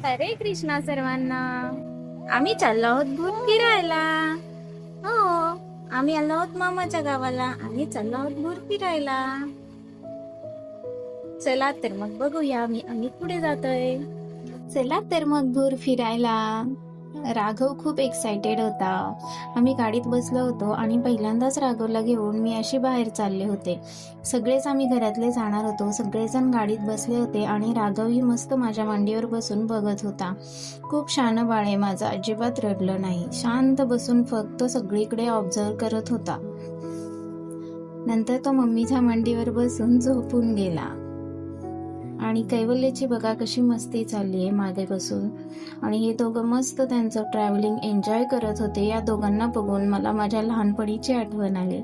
हरे कृष्णा सर्वांना. आम्ही चाललो आहोत भूर फिरायला. हो, आम्ही आलो आहोत मामाच्या गावाला आणि चाललो आहोत भूर फिरायला. चला तर मग बघूया आम्ही पुढे जातोय. चला तर मग भूर फिरायला. राघव खूप एक्साइटेड होता. आम्ही गाडीत बसलो होतो आणि पहिल्यांदाच राघवला घेऊन मी अशी बाहेर चालले होते. सगळेच आम्ही घरातले जाणार होतो. सगळेजण गाडीत बसले होते आणि राघवही मस्त माझ्या मांडीवर बसून बघत होता. खूप शान बाळ आहे माझं, अजिबात रडलं नाही. शांत बसून फक्त सगळीकडे ऑब्झर्व करत होता. नंतर तो मम्मीच्या मांडीवर बसून झोपून गेला. आणि कैवल्याची बघा कशी मस्ती चालली आहे मागे बसून. आणि हे दोघं मस्त त्यांचं ट्रॅव्हलिंग एन्जॉय करत होते. या दोघांना बघून मला माझ्या लहानपणीची आठवण आली.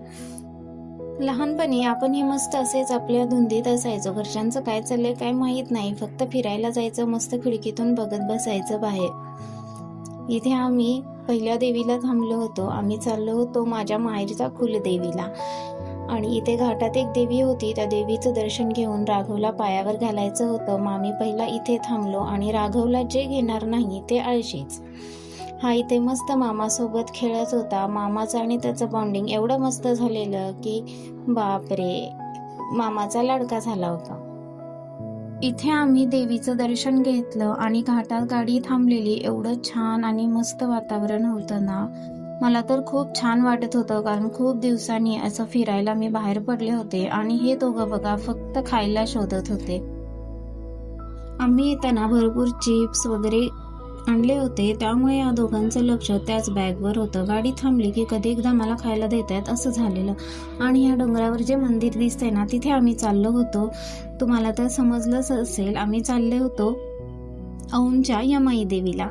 लहानपणी आपण हे मस्त असेच आपल्या धुंदीत असायचो. घरच्यांचं काय चाललंय काय माहित नाही, फक्त फिरायला जायचं, मस्त खिडकीतून बघत बसायचं बाहेर. इथे आम्ही पहिल्या देवीला थांबलो होतो. आम्ही चाललो होतो माझ्या माहेरच्या कुलदेवीला. आणि इथे घाटात एक देवी होती. त्या देवीचं दर्शन घेऊन राघवला पायावर घालायचं होतं. मग आम्ही पहिला इथे थांबलो आणि राघवला जे घेणार नाही ते आळशीच. हा इथे मस्त मामासोबत खेळत होता. मामाचं आणि त्याचं बॉन्डिंग एवढं मस्त झालेलं की बापरे, मामाचा लाडका झाला होता. इथे आम्ही देवीचं दर्शन घेतलं आणि घाटात गाडी थांबलेली. एवढं छान आणि मस्त वातावरण होतं ना, मला तर खूप छान वाटत होतं. कारण खूप दिवसांनी असं फिरायला मी बाहेर पडले होते. आणि हे दोघं बघा फक्त खायला शोधत होते. आम्ही येताना भरपूर चिप्स वगैरे आणले होते, त्यामुळे या दोघांचं लक्ष त्याच बॅगवर होतं. गाडी थांबली की कधी एकदा मला खायला देत आहेत असं झालेलं. आणि या डोंगरावर जे मंदिर दिसतंय ना, तिथे आम्ही चाललो होतो. तुम्हाला तर समजलंच असेल, आम्ही चालले होतो औंधच्या यमाई देवीला.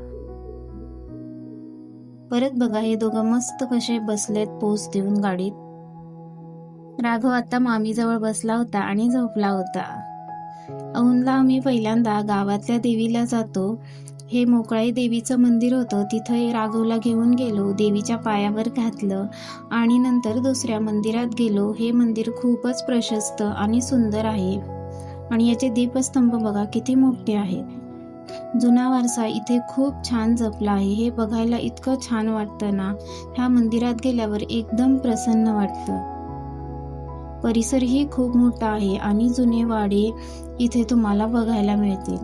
परत बघा हे दोघं मस्त कसे बसलेत पोज देऊन गाडीत. राघव आता मामीजवळ बसला होता आणि झोपला होता. औंधला आम्ही पहिल्यांदा गावातल्या देवीला जातो. हे मोकळाई देवीचं मंदिर होतं. तिथं राघवला घेऊन गेलो, देवीच्या पायावर घातलं आणि नंतर दुसऱ्या मंदिरात गेलो. हे मंदिर खूपच प्रशस्त आणि सुंदर आहे. आणि याचे दीपस्तंभ बघा किती मोठे आहेत. जुना वारसा इथे खूप छान जपला आहे. हे बघायला इतकं छान वाटतं ना. ह्या मंदिरात गेल्यावर एकदम प्रसन्न वाटतं. परिसरही खूप मोठा आहे आणि जुने वाडे इथे तुम्हाला बघायला मिळतील.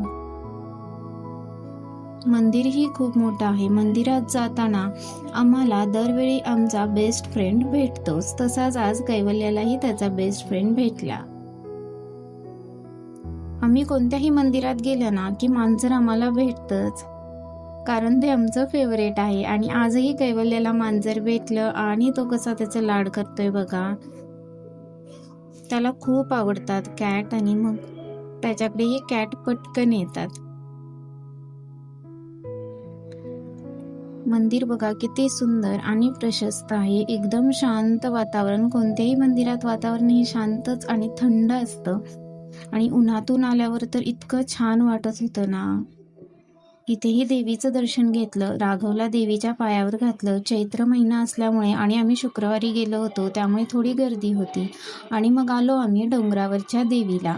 मंदिरही खूप मोठं आहे. मंदिरात जाताना आम्हाला दरवेळी आमचा बेस्ट फ्रेंड भेटतोच, तसाच आज कैवल्यालाही त्याचा बेस्ट फ्रेंड भेटला. आम्ही कोणत्याही मंदिरात गेलं ना की मांजर आम्हाला भेटतंच, कारण ते आमचं फेवरेट आहे. आणि आजही कैवल्याला मांजर भेटलं आणि तो कसा त्याचा लाड करतोय बघा. त्याला खूप आवडतात कॅट आणि मग त्याच्याकडे हे कॅट पटकन येतात. मंदिर बघा किती सुंदर आणि प्रशस्त आहे. एकदम शांत वातावरण. कोणत्याही मंदिरात वातावरण हे शांतच आणि थंड असतं. आणि उन्हातून आल्यावर तर इतकं छान वाटत होतं ना. इथेही देवीचं दर्शन घेतलं. राघवला देवीच्या पायावर घातलं. चैत्र महिना असल्यामुळे आणि आम्ही शुक्रवारी गेलो होतो, त्यामुळे थोडी गर्दी होती. आणि मग आलो आम्ही डोंगरावरच्या देवीला.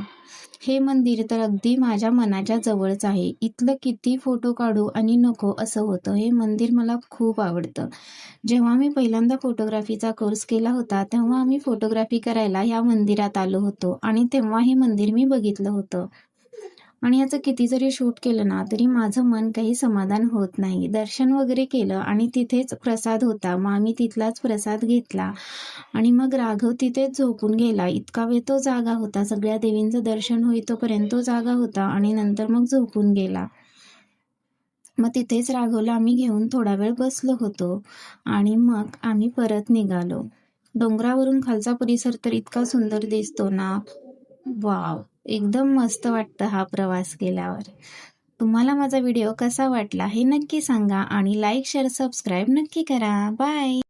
हे मंदिर तर अगदी माझ्या मनाच्या जवळच आहे. इथलं किती फोटो काढू आणि नको असं होतं. हे मंदिर मला खूप आवडतं. जेव्हा मी पहिल्यांदा फोटोग्राफीचा कोर्स केला होता, तेव्हा आम्ही फोटोग्राफी करायला या मंदिरात आलो होतो आणि तेव्हा हे मंदिर मी बघितलं होतं. आणि याचं किती जरी शूट केलं ना तरी माझं मन काही समाधान होत नाही. दर्शन वगैरे केलं आणि तिथेच प्रसाद होता. मग आम्ही तिथलाच प्रसाद घेतला आणि मग राघव तिथेच झोपून गेला. इतका वेळ तो जागा होता. सगळ्या देवींचं दर्शन होईतोपर्यंत तो जागा होता आणि नंतर मग झोपून गेला. मग तिथेच राघवला आम्ही घेऊन थोडा वेळ बसलो होतो आणि मग आम्ही परत निघालो. डोंगरावरून खालचा परिसर तर इतका सुंदर दिसतो ना, वाव, एकदम मस्त वाटतं हा प्रवास केल्यावर. तुम्हाला माझा व्हिडिओ कसा वाटला हे नक्की सांगा आणि लाईक शेअर सबस्क्राईब नक्की करा. बाय.